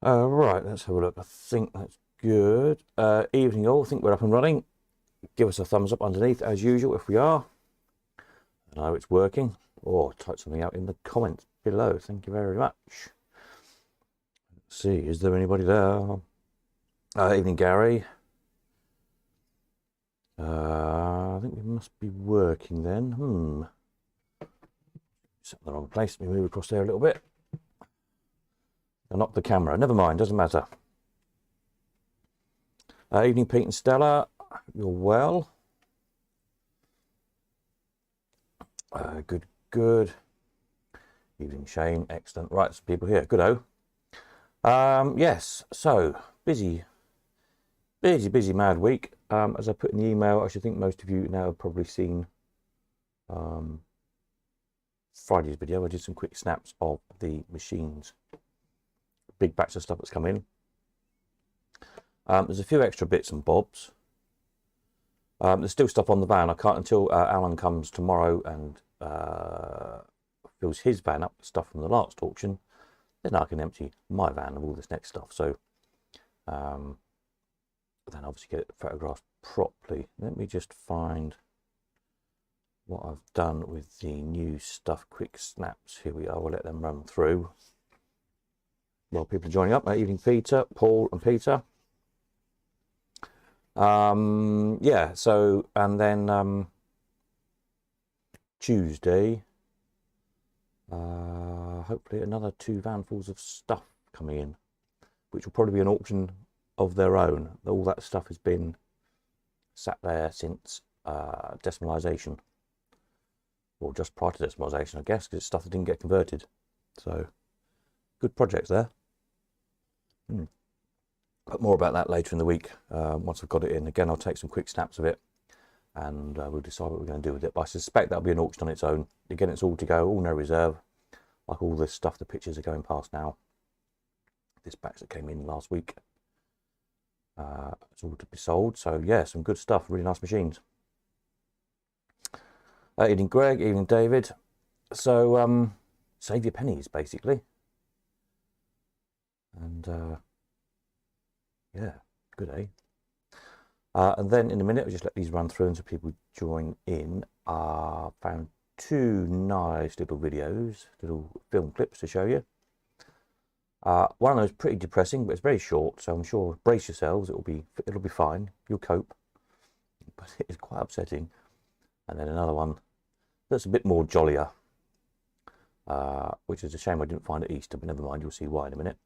Right, let's have a look. I think that's good. Evening all, I think we're up and running. Give us a thumbs up underneath as usual if we are. I know it's working. Or type something out in the comments below. Thank you very much. Let's see, is there anybody there? Evening Gary. I think we must be working then. Set in the wrong place. Let me move across there a little bit. I knocked the camera. Never mind, doesn't matter. Evening Pete and Stella. You're well. Good. Evening Shane. Excellent. Right, some people here. Good-o. Yes, so busy mad week. As I put in the email, I should think most of you now have probably seen Friday's video. I did some quick snaps of the machines. Big batch of stuff that's come in. There's a few extra bits and bobs. There's still stuff on the van. I can't until Alan comes tomorrow and fills his van up with stuff from the last auction. Then I can empty my van of all this next stuff. So then obviously get it photographed properly. Let me just find what I've done with the new stuff. Quick snaps. Here we are. We'll let them run through. Well, people are joining up. Evening Peter, Paul and Peter. Yeah, so and then Tuesday, hopefully another 2 vanfuls of stuff coming in, which will probably be an auction of their own. All that stuff has been sat there since decimalisation, or just prior to decimalisation, I guess, because it's stuff that didn't get converted. So good projects there. But more about that later in the week. Once I've got it in, again, I'll take some quick snaps of it and we'll decide what we're going to do with it. But I suspect that'll be an auction on its own. Again, it's all to go, all no reserve. Like all this stuff, the pictures are going past now. This batch that came in last week. It's all to be sold. So yeah, some good stuff, really nice machines. Evening Greg, evening David. So save your pennies, basically. And yeah, good, eh? And then in a minute, I'll just let these run through and so people join in. Found 2 nice little videos, little film clips to show you. One of those pretty depressing, but it's very short, so I'm sure brace yourselves. It'll be fine. You'll cope. But it is quite upsetting. And then another one that's a bit more jollier, which is a shame I didn't find at Easter, but never mind. You'll see why in a minute.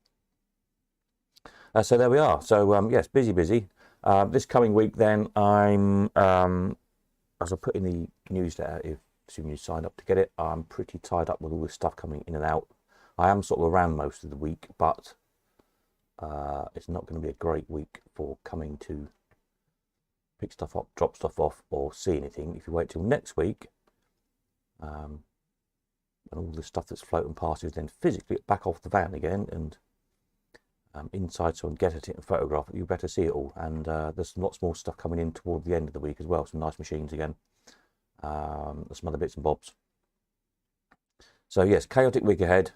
So there we are. So yes, busy. This coming week, then I'm as I put in the newsletter, if assuming you signed up to get it, I'm pretty tied up with all this stuff coming in and out. I am sort of around most of the week, but it's not going to be a great week for coming to pick stuff up, drop stuff off, or see anything. If you wait till next week, and all the stuff that's floating past is then physically back off the van again and inside, so I can get at it and photograph it, you better see it all. And there's lots more stuff coming in toward the end of the week as well. Some nice machines again. There's some other bits and bobs. So yes, chaotic week ahead,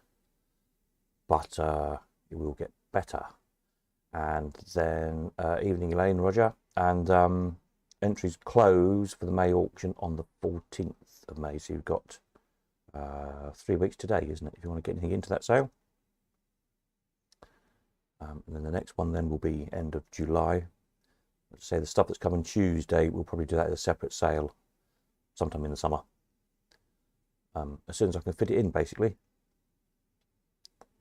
but it will get better. And then evening Elaine, Roger, and entries close for the May auction on the 14th of May. So you've got 3 weeks today, isn't it, if you want to get anything into that sale. And then the next one then will be end of July. Let's say the stuff that's coming Tuesday, we'll probably do that as a separate sale sometime in the summer. As soon as I can fit it in, basically.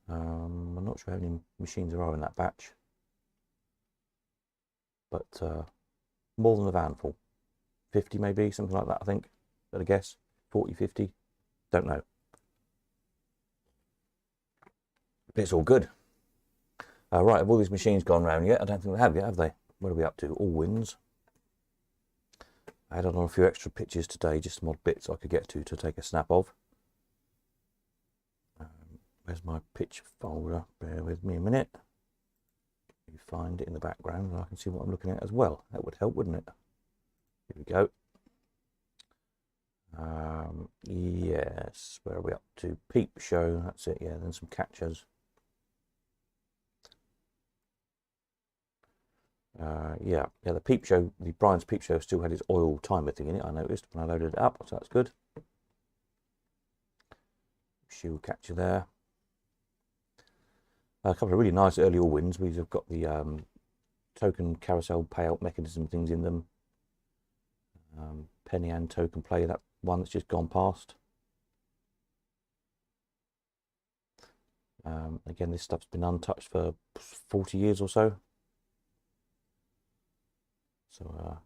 I'm not sure how many machines there are in that batch. But more than a van full. 50 maybe, something like that, I think. At a guess. 40, 50. Don't know. But it's all good. Right, have all these machines gone round yet? I don't think they have yet, have they? What are we up to? All wins. I added on a few extra pictures today, just some odd bits I could get to take a snap of. Where's my picture folder? Bear with me a minute. You find it in the background and I can see what I'm looking at as well. That would help, wouldn't it? Here we go. Yes, where are we up to? Peep show, that's it, yeah, then some catchers. Yeah, the Peep Show, the Brian's Peep Show still had its oil timer thing in it, I noticed when I loaded it up, so that's good. Shield catcher there. A couple of really nice early Allwins. We've got the token carousel payout mechanism things in them. Penny and token play, that one that's just gone past. Again, this stuff's been untouched for 40 years or so. So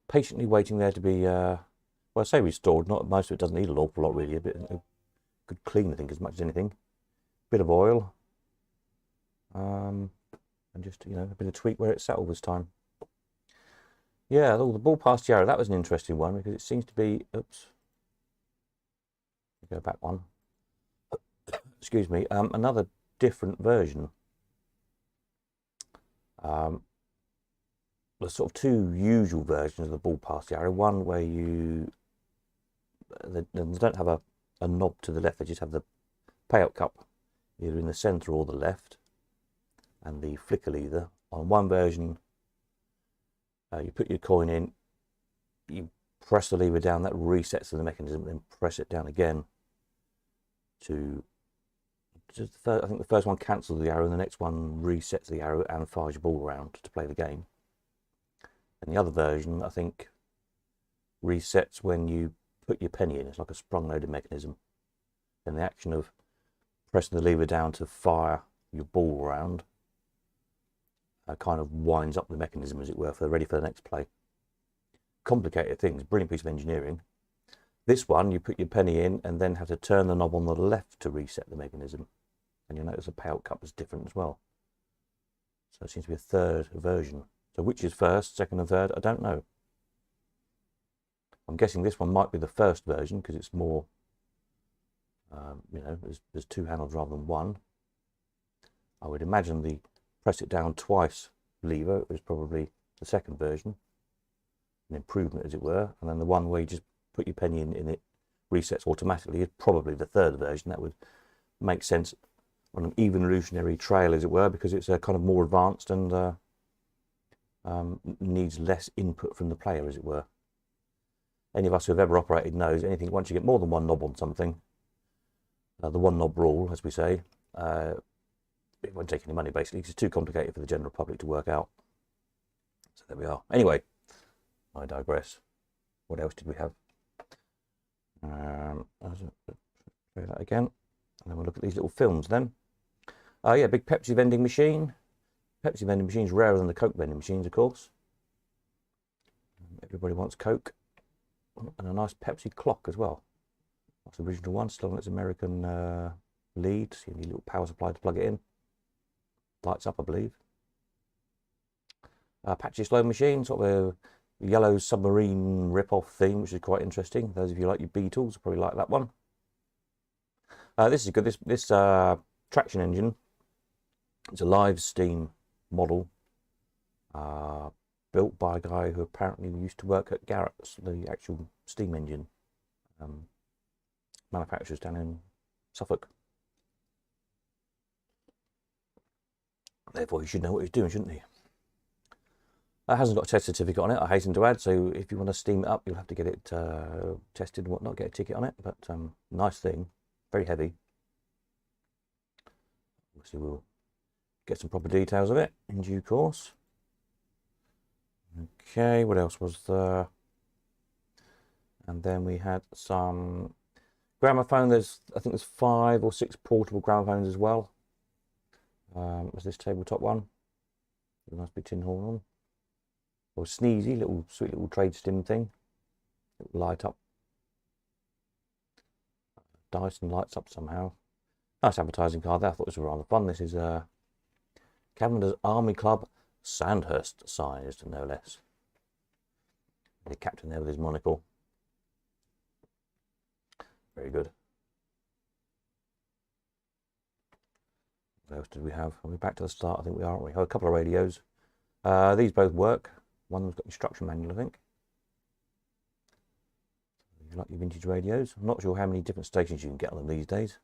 patiently waiting there to be, well, I say restored. Not most of it doesn't need an awful lot really. A good clean, I think, as much as anything. Bit of oil, and just a bit of tweak where it settled this time. Yeah, the ball past the arrow. That was an interesting one because it seems to be. Oops. Go back one. Excuse me. Another different version. There's sort of two usual versions of the ball past the arrow. One where they don't have a knob to the left. They just have the payout cup either in the centre or the left, and the flicker lever. On one version, you put your coin in, you press the lever down, that resets the mechanism, then press it down again to I think the first one cancels the arrow and the next one resets the arrow and fires your ball around to play the game. And the other version, I think, resets when you put your penny in. It's like a sprung-loaded mechanism. And the action of pressing the lever down to fire your ball around kind of winds up the mechanism, as it were, ready for the next play. Complicated things, brilliant piece of engineering. This one, you put your penny in and then have to turn the knob on the left to reset the mechanism. And you'll notice the payout cup is different as well. So it seems to be a third version. So which is first, second and third, I don't know. I'm guessing this one might be the first version because it's more, there's two handles rather than one. I would imagine the press it down twice lever is probably the second version, an improvement as it were, and then the one where you just put your penny in it resets automatically is probably the third version. That would make sense on an evolutionary trail, as it were, because it's kind of more advanced and needs less input from the player, as it were. Any of us who have ever operated knows anything, once you get more than one knob on something, the one knob rule, as we say, it won't take any money basically because it's too complicated for the general public to work out. So there we are. Anyway, I digress. What else did we have? Try that again. And then we'll look at these little films then. Yeah, big Pepsi vending machine. Pepsi vending machines rarer than the Coke vending machines, of course. Everybody wants Coke. And a nice Pepsi clock as well. That's the original one, still on its American lead. So you need a little power supply to plug it in. Lights up, I believe. Apache slow machine, sort of a yellow submarine rip-off theme, which is quite interesting. Those of you like your Beatles probably like that one. This is good. This traction engine, it's a live steam model built by a guy who apparently used to work at Garrett's, the actual steam engine manufacturers down in Suffolk. Therefore, he should know what he's doing, shouldn't he? It hasn't got a test certificate on it, I hasten to add, so if you want to steam it up, you'll have to get it tested and whatnot, get a ticket on it, but nice thing, very heavy. Obviously, we'll get some proper details of it in due course. Okay, what else was there? And then we had some gramophone. I think there's 5 or 6 portable gramophones as well. There's this tabletop one. There must be tin horn on. Or Sneezy, sweet little trade stim thing. It'll light up. Dyson lights up somehow. Nice advertising card there. I thought it was rather fun. This is Cavender's Army Club Sandhurst sized, no less. The captain there with his monocle. Very good. What else did we have? Are we back to the start? I think we are, aren't we? Oh, a couple of radios. These both work. One's got instruction manual, I think. You like your vintage radios? I'm not sure how many different stations you can get on them these days.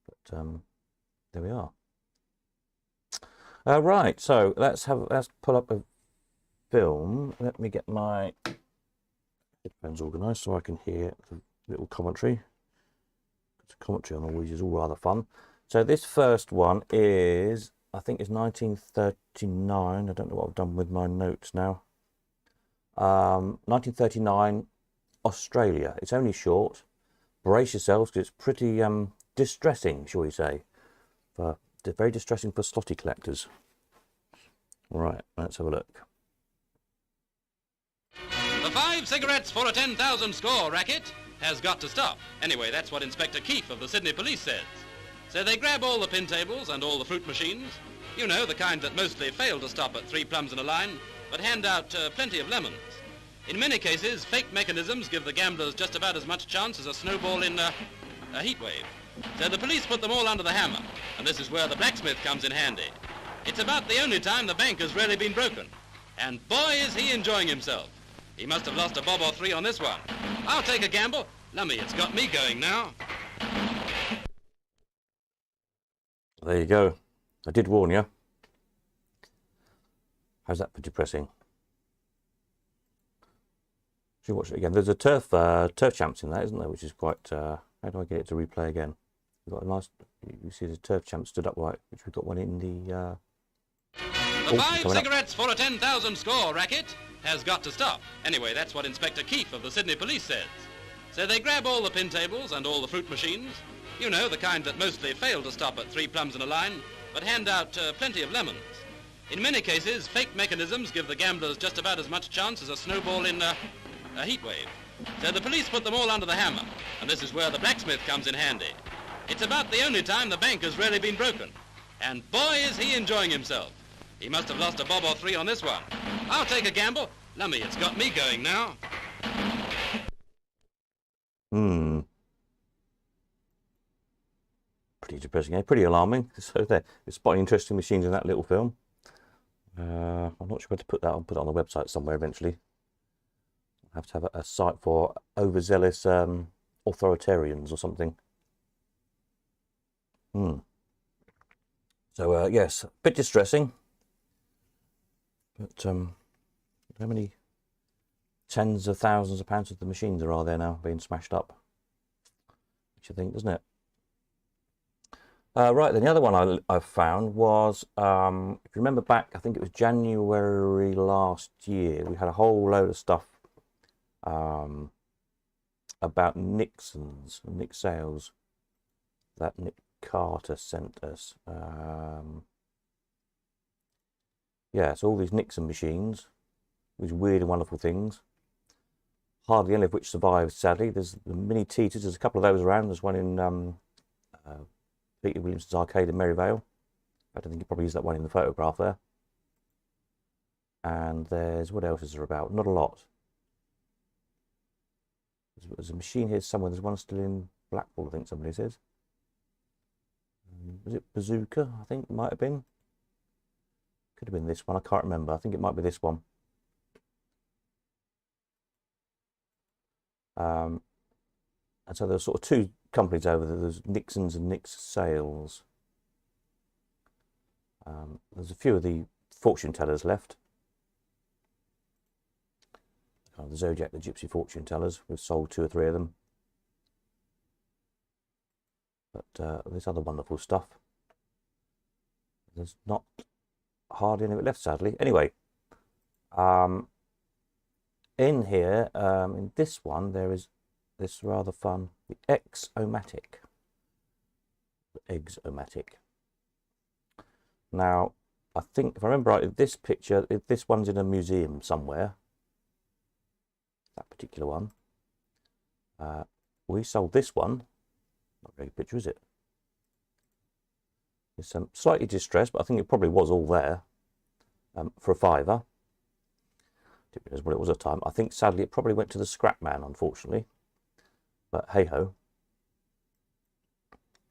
But there we are. Right, so let's pull up a film. Let me get my headphones organised so I can hear the little commentary. The commentary on all these is all rather fun. So this first one is, I think it's 1939. I don't know what I've done with my notes now. 1939, Australia. It's only short. Brace yourselves because it's pretty distressing, shall we say. Very distressing for slotty collectors. Right, let's have a look. The 5 cigarettes for a 10,000 score racket has got to stop. Anyway, that's what Inspector Keefe of the Sydney Police says. So they grab all the pin tables and all the fruit machines. You know, the kind that mostly fail to stop at 3 plums in a line, but hand out plenty of lemons. In many cases, fake mechanisms give the gamblers just about as much chance as a snowball in a heat wave. So the police put them all under the hammer, and this is where the blacksmith comes in handy. It's about the only time the bank has really been broken. And boy, is he enjoying himself. He must have lost a bob or 3 on this one. I'll take a gamble. Lummy, it's got me going now. There you go. I did warn you. How's that for depressing? Should watch it again. There's a turf champs in that, isn't there? Which is quite. How do I get it to replay again? We've got a nice. You see the turf champ stood upright, which we've got one in the. The 5 cigarettes for a 10,000 score racket has got to stop. Anyway, that's what Inspector Keefe of the Sydney Police says. So they grab all the pin tables and all the fruit machines. You know, the kind that mostly fail to stop at 3 plums in a line, but hand out plenty of lemons. In many cases, fake mechanisms give the gamblers just about as much chance as a snowball in a heat wave. So the police put them all under the hammer, and this is where the blacksmith comes in handy. It's about the only time the bank has really been broken. And boy, is he enjoying himself. He must have lost a bob or 3 on this one. I'll take a gamble. Lummy, it's got me going now. Pretty depressing, eh? Pretty alarming. So there, it's spotting interesting machines in that little film. I'm not sure where to put that. I'll put it on the website somewhere eventually. I have to have a site for overzealous authoritarians or something. So yes, a bit distressing. But how many tens of thousands of pounds of the machines are there now being smashed up? Which you think, doesn't it? Right, then the other one I found was, if you remember back, I think it was January last year, we had a whole load of stuff about Nixon's, Nick Sales, that Nick Carter sent us. Yeah, so all these Nixon machines, these weird and wonderful things, hardly any of which survived, sadly. There's the Mini Teeters, there's a couple of those around. There's one in Peter Williamson's arcade in Maryvale. I don't think you probably used that one in the photograph there. And there's, what else is there about? Not a lot. There's a machine here somewhere. There's one still in Blackpool, I think somebody says. Was it Bazooka? I think it might have been. Could have been this one. I can't remember. I think it might be this one. And so there's sort of 2 companies over there. There's Nixon's and Nick's Sales. There's a few of the fortune tellers left. The Zodiac, the Gypsy fortune tellers. We've sold 2 or 3 of them. But this other wonderful stuff, there's not hardly any of it left, sadly. Anyway, in here, in this one, there is this rather fun, the X-O-Matic. The Eggs-O-Matic. Now, I think, if I remember right, this picture, this one's in a museum somewhere. That particular one. We sold this one. Not a very good picture, is it? It's slightly distressed, but I think it probably was all there for a £5. Didn't realise what it was at the time. I think sadly it probably went to the scrap man, unfortunately. But hey ho.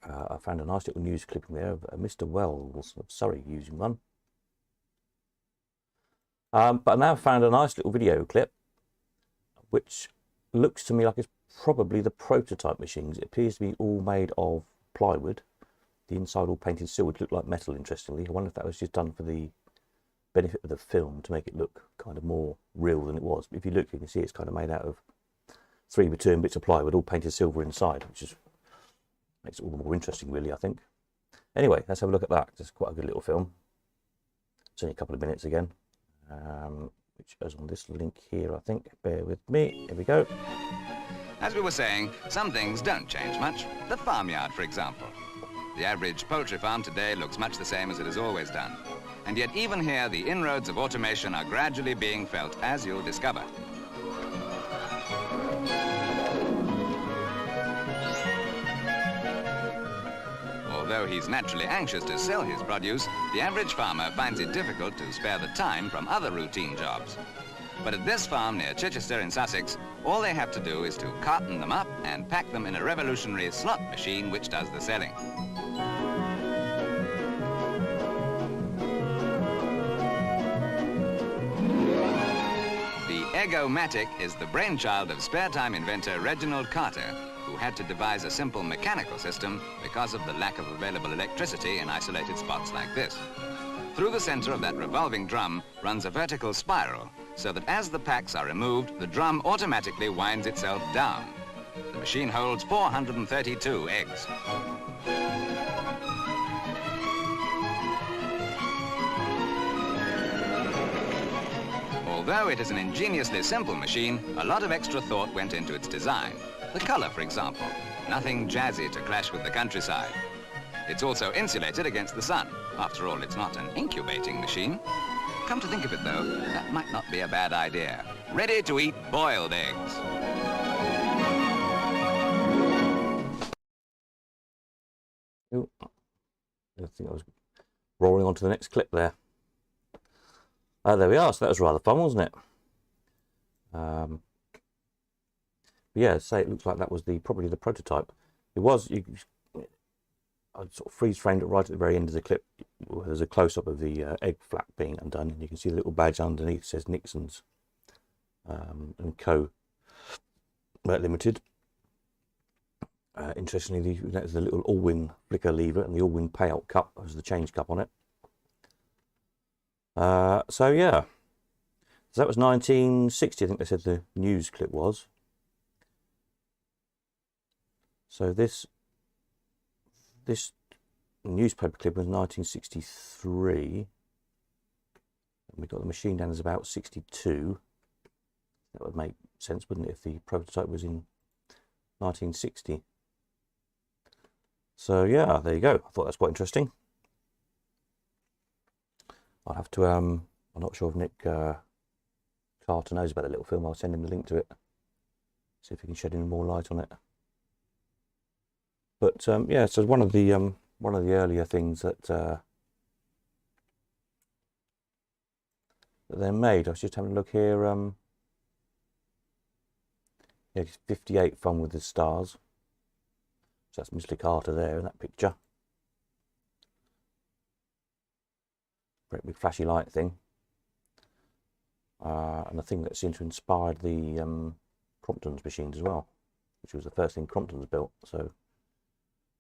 I found a nice little news clipping there of Mr. Wells of Surrey using one. But I now found a nice little video clip, which looks to me like it's probably the prototype machines. It appears to be all made of plywood, the inside all painted silver. It looked like metal, interestingly. I wonder if that was just done for the benefit of the film to make it look kind of more real than it was. But if you look, you can see it's kind of made out of 3x2 bits of plywood, all painted silver inside, which is makes it all the more interesting, really, I think. Anyway, let's have a look at that. It's quite a good little film. It's only a couple of minutes again, which goes on this link here, I think. Bear with me. Here we go. As we were saying, some things don't change much. The farmyard, for example. The average poultry farm today looks much the same as it has always done. And yet even here, the inroads of automation are gradually being felt, as you'll discover. Although he's naturally anxious to sell his produce, the average farmer finds it difficult to spare the time from other routine jobs. But at this farm near Chichester in Sussex, all they have to do is to carton them up and pack them in a revolutionary slot machine which does the selling. The Eggo-Matic is the brainchild of spare-time inventor Reginald Carter, who had to devise a simple mechanical system because of the lack of available electricity in isolated spots like this. Through the center of that revolving drum runs a vertical spiral, so that as the packs are removed, the drum automatically winds itself down. The machine holds 432 eggs. Although it is an ingeniously simple machine, a lot of extra thought went into its design. The color, for example, nothing jazzy to clash with the countryside. It's also insulated against the sun. After all, it's not an incubating machine. Come to think of it, though, that might not be a bad idea. Ready to eat boiled eggs. Ooh. I think I was rolling on to the next clip there. There we are. So that was rather fun, wasn't it? Yeah, say it looks like that was probably the prototype. It was. I sort of freeze framed it right at the very end of the clip. There's a close up of the egg flap being undone, and you can see the little badge underneath says Nixon's and Co. Limited. Interestingly, there's the little all-wing flicker lever and the all-wing payout cup. There's the change cup on it. So yeah, so that was 1960. I think they said the news clip was. So this newspaper clip was 1963. And we got the machine down as about 62. That would make sense, wouldn't it, if the prototype was in 1960? So yeah, there you go. I thought that's quite interesting. I'll have to, I'm not sure if Nick Carter knows about the little film. I'll send him the link to it. See if he can shed any more light on it. But yeah, so one of the earlier things that that they made. I was just having a look here. Yeah, 58 Fun with the Stars. So that's Mr. Carter there in that picture. Great big flashy light thing. And the thing that seemed to inspired the Crompton's machines as well, which was the first thing Crompton's built. So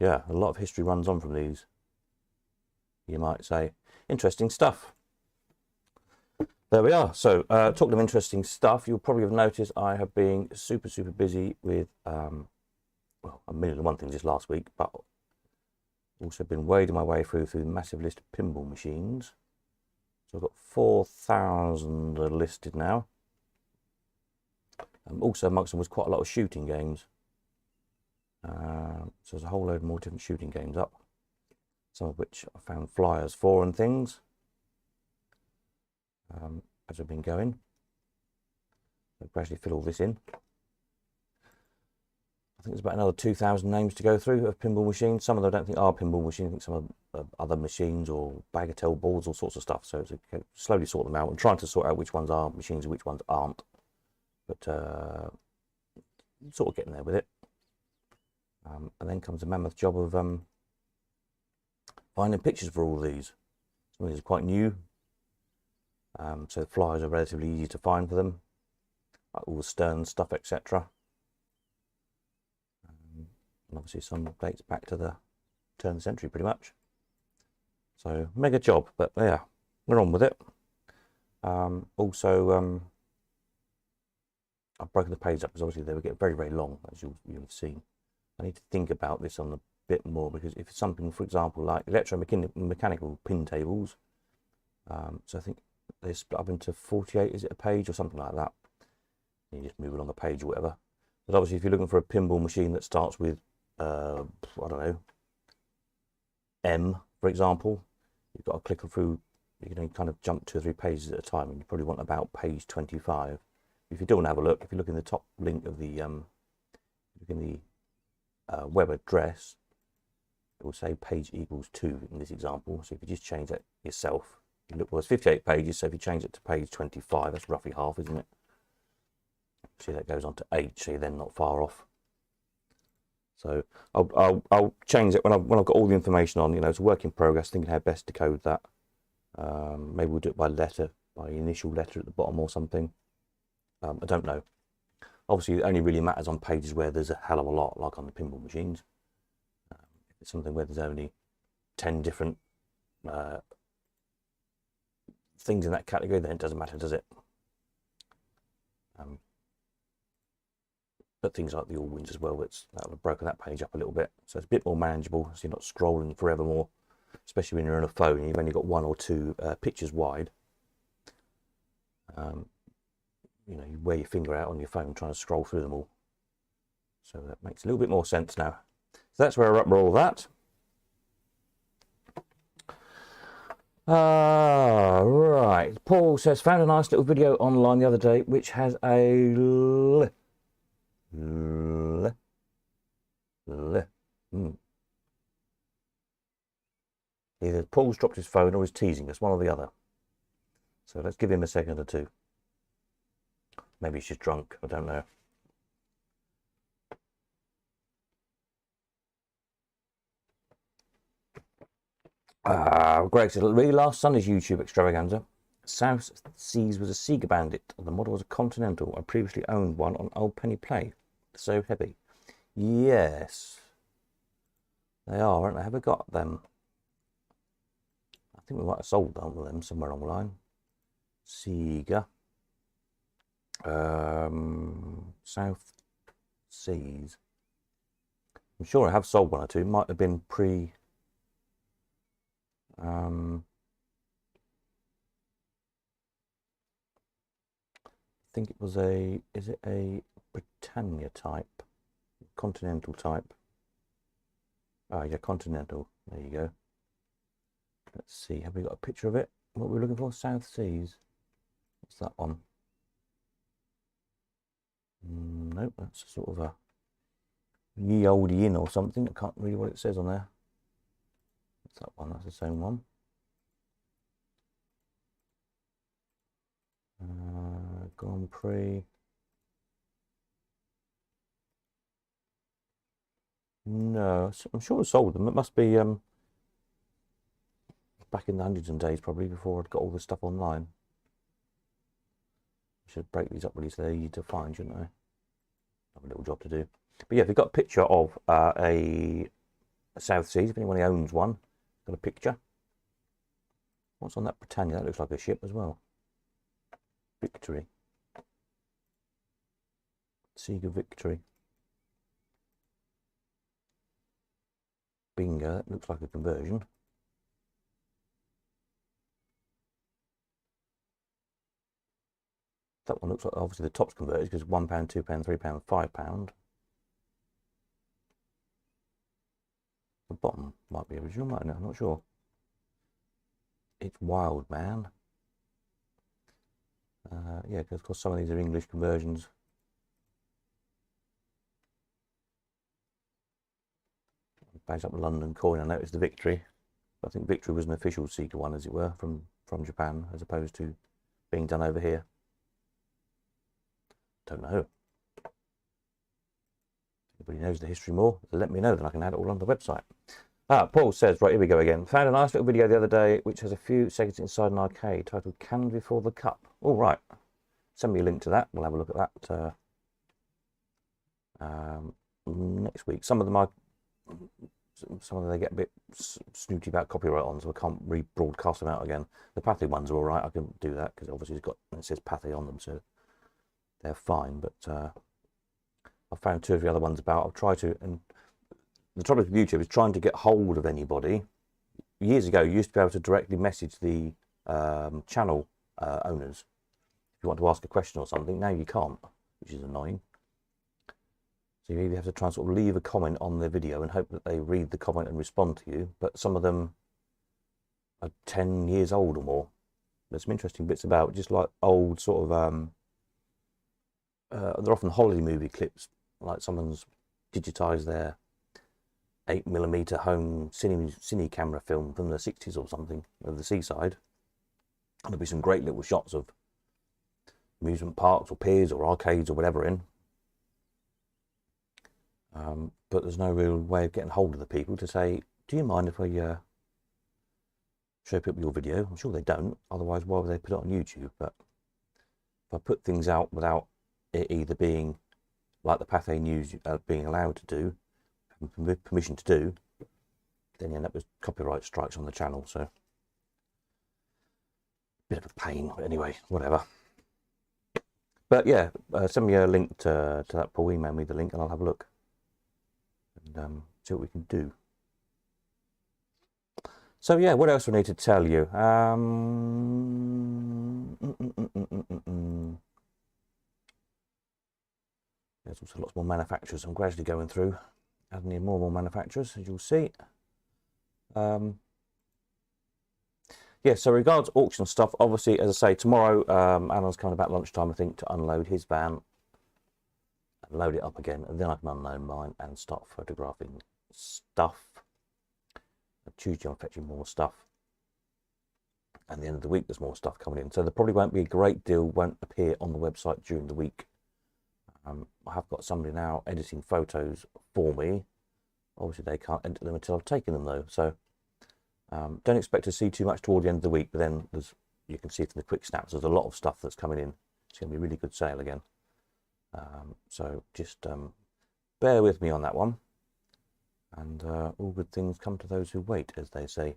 yeah, a lot of history runs on from these, you might say. Interesting stuff. There we are. So talking of interesting stuff, you'll probably have noticed I have been super busy with well, a million and one things this last week, but also been wading my way through the massive list of pinball machines. So I've got 4,000 listed now. Also amongst them was quite a lot of shooting games. So there's a whole load more different shooting games up, some of which I found flyers for and things as I've been going. I'll gradually fill all this in. I think there's about another 2,000 names to go through of pinball machines. Some of them I don't think are pinball machines. I think some are other machines or bagatelle boards, all sorts of stuff. So it's slowly sort them out and trying to sort out which ones are machines and which ones aren't. But sort of getting there with it. And then comes the mammoth job of finding pictures for all these. Some of these are quite new, so the flyers are relatively easy to find for them, like all the Stern stuff, etc. And obviously some dates back to the turn of the century pretty much. So mega job, but yeah, we're on with it. Also, I've broken the page up because obviously they were getting very, very long, as you'll have seen. I need to think about this on a bit more, because if it's something, for example, like electromechanical pin tables, so I think they split up into 48, is it a page or something like that? You just move along a page or whatever. But obviously, if you're looking for a pinball machine that starts with, I don't know, M, for example, you've got to click through, you can kind of jump 2 or 3 pages at a time, and you probably want about page 25. If you do want to have a look, if you look in the top link of the web address, it will say page equals 2 in this example. So if you just change that yourself, you look, well, it's 58 pages, so if you change it to page 25, that's roughly half, isn't it? See, that goes on to H, so you're then not far off. So I'll change it when I've got all the information on. You know, it's a work in progress, thinking how best to code that. Maybe we'll do it by letter, by initial letter at the bottom or something. I don't know. Obviously, it only really matters on pages where there's a hell of a lot, like on the pinball machines. If it's something where there's only 10 different things in that category, then it doesn't matter, does it? But things like the Allwins as well, that would have broken that page up a little bit. So it's a bit more manageable, so you're not scrolling forevermore, especially when you're on a phone and you've only got 1 or 2 pictures wide. You know, you wear your finger out on your phone trying to scroll through them all. So that makes a little bit more sense now. So that's where we're up with all that. Right. Paul says, found a nice little video online the other day which has a either Paul's dropped his phone or he's teasing us, one or the other. So let's give him a second or two. Maybe he's just drunk, I don't know. Greg said, really last Sunday's YouTube extravaganza. South Seas was a Sega Bandit, and the model was a Continental. I previously owned one on Old Penny Play. So heavy. Yes. They are, aren't they? Have we got them? I think we might have sold them somewhere along the line. Sega. South Seas. I'm sure I have sold 1 or 2. Might have been pre. I think it was a. Is it a Britannia type? Continental type. Oh yeah, Continental. There you go. Let's see. Have we got a picture of it? What we're looking for? South Seas. What's that one? Nope, that's sort of a ye olde inn or something. I can't read what it says on there. What's that one? That's the same one. Grand Prix. No, I'm sure I sold them. It must be back in the hundreds and days, probably, before I'd got all this stuff online. I should break these up really so they're easy to find, shouldn't I? Have a little job to do. But yeah, if you've got a picture of a South Seas, if anyone owns one, got a picture. What's on that Britannia? That looks like a ship as well. Victory. Sega Victory. Bingo, that looks like a conversion. That one looks like obviously the top's converted because £1, £2, £3, £5. The bottom might be original, might not, I'm not sure. It's Wild Man. Yeah, because of course some of these are English conversions. Bags up the London coin. I noticed the Victory. I think Victory was an official Sega one, as it were, from Japan, as opposed to being done over here. Don't know. If anybody knows the history more, let me know, then I can add it all on the website. Paul says, right, here we go again. Found a nice little video the other day which has a few seconds inside an arcade titled Canned Before the Cup. All right. Send me a link to that. We'll have a look at that next week. Some of them some of them they get a bit snooty about copyright on, so I can't rebroadcast them out again. The Pathé ones are all right. I can do that because obviously it says Pathé on them, so they're fine. But I've found 2 or 3 other ones about. I've tried to, and the trouble with YouTube is trying to get hold of anybody. Years ago, you used to be able to directly message the channel owners if you want to ask a question or something. Now you can't, which is annoying. So you either have to try and sort of leave a comment on their video and hope that they read the comment and respond to you. But some of them are 10 years old or more. There's some interesting bits about, just like old sort of, they're often holiday movie clips, like someone's digitized their 8mm home cine camera film from the 60s or something of the seaside. And there'll be some great little shots of amusement parks or piers or arcades or whatever in. But there's no real way of getting hold of the people to say, do you mind if I show up your video? I'm sure they don't, otherwise why would they put it on YouTube? But if I put things out without it either being like the Pathé News being allowed to do, with permission to do, then you end up with copyright strikes on the channel. So bit of a pain, but anyway, whatever. But yeah, send me a link to that, Paul. Email me the link and I'll have a look and see what we can do. So yeah, what else do I need to tell you? There's also lots more manufacturers I'm gradually going through, adding in more and more manufacturers, as you'll see. Yeah, so regards auction stuff, obviously, as I say, tomorrow Alan's coming about lunchtime, I think, to unload his van and load it up again, and then I can unload mine and start photographing stuff. Tuesday I'm fetching more stuff, and at the end of the week there's more stuff coming in, so there probably won't be a great deal, won't appear on the website during the week. I have got somebody now editing photos for me. Obviously they can't edit them until I've taken them though, so don't expect to see too much toward the end of the week, but then you can see from the quick snaps there's a lot of stuff that's coming in. It's going to be a really good sale again, so just bear with me on that one, and all good things come to those who wait, as they say.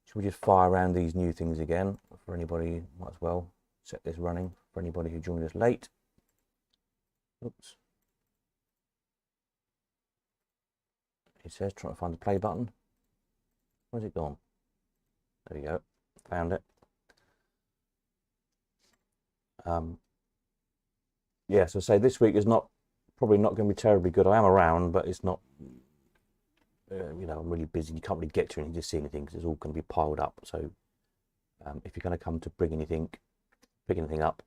Should we just fire around these new things again for anybody? Might as well set this running for anybody who joined us late. Oops. It says trying to find the play button. Where's it gone? There we go. Found it. Yeah, so say this week is probably not going to be terribly good. I am around, but it's not. You know, I'm really busy. You can't really get to anything to see anything because it's all going to be piled up. So if you're going to come to pick anything up,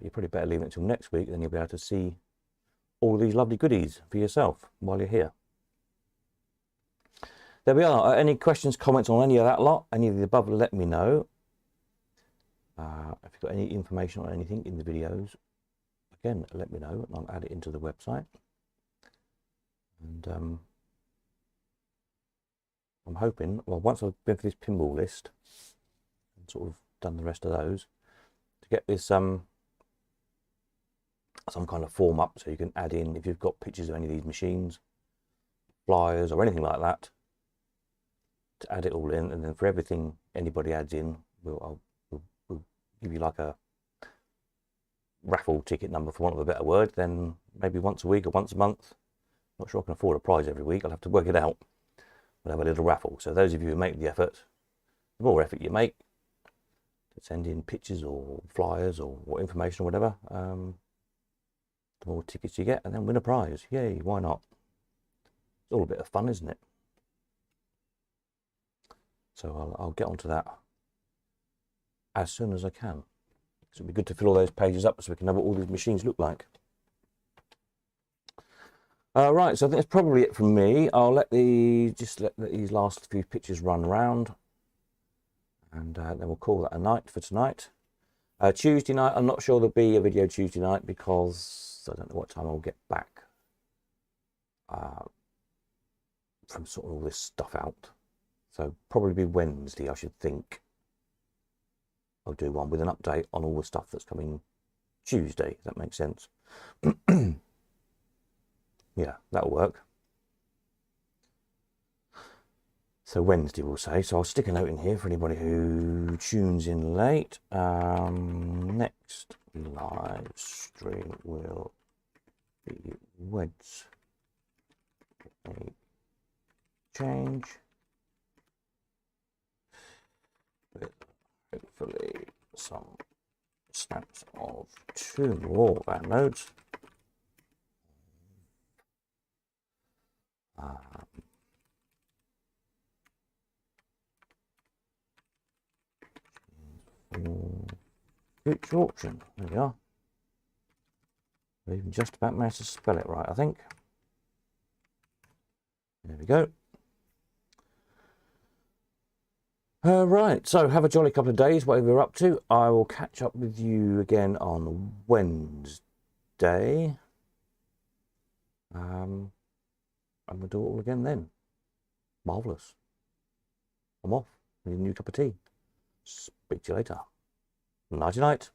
you probably better leave it until next week, then you'll be able to see all these lovely goodies for yourself while you're here. There we are. Any questions, comments on any of that lot, any of the above, let me know. If you've got any information on anything in the videos, again, let me know and I'll add it into the website. And I'm hoping, well, once I've been through this pinball list and sort of done the rest of those, to get this some kind of form up so you can add in, if you've got pictures of any of these machines, flyers or anything like that, to add it all in, and then for everything anybody adds in, we'll give you like a raffle ticket number, for want of a better word. Then maybe once a week or once a month, not sure I can afford a prize every week, I'll have to work it out, we'll have a little raffle. So those of you who make the effort, the more effort you make to send in pictures or flyers or information or whatever, the more tickets you get, and then win a prize. Yay, why not? It's all a bit of fun, isn't it? So I'll get onto that as soon as I can. So it'll be good to fill all those pages up so we can know what all these machines look like. Right, so I think that's probably it from me. I'll let these last few pictures run around, and then we'll call that a night for tonight. Tuesday night, I'm not sure there'll be a video Tuesday night because I don't know what time I'll get back from sorting all this stuff out. So probably be Wednesday, I should think. I'll do one with an update on all the stuff that's coming Tuesday, if that makes sense. Yeah, that'll work. So Wednesday, we'll say. So I'll stick a note in here for anybody who tunes in late. Next live stream will be Wednesday. Change. With hopefully some snaps of 2 more of our notes. Future auction. There we are. We even just about managed to spell it right, I think. There we go. Right, so have a jolly couple of days, whatever you're up to. I will catch up with you again on Wednesday. And we'll do it all again then. Marvellous. I'm off. Need a new cup of tea. Speak to you later. Nighty night.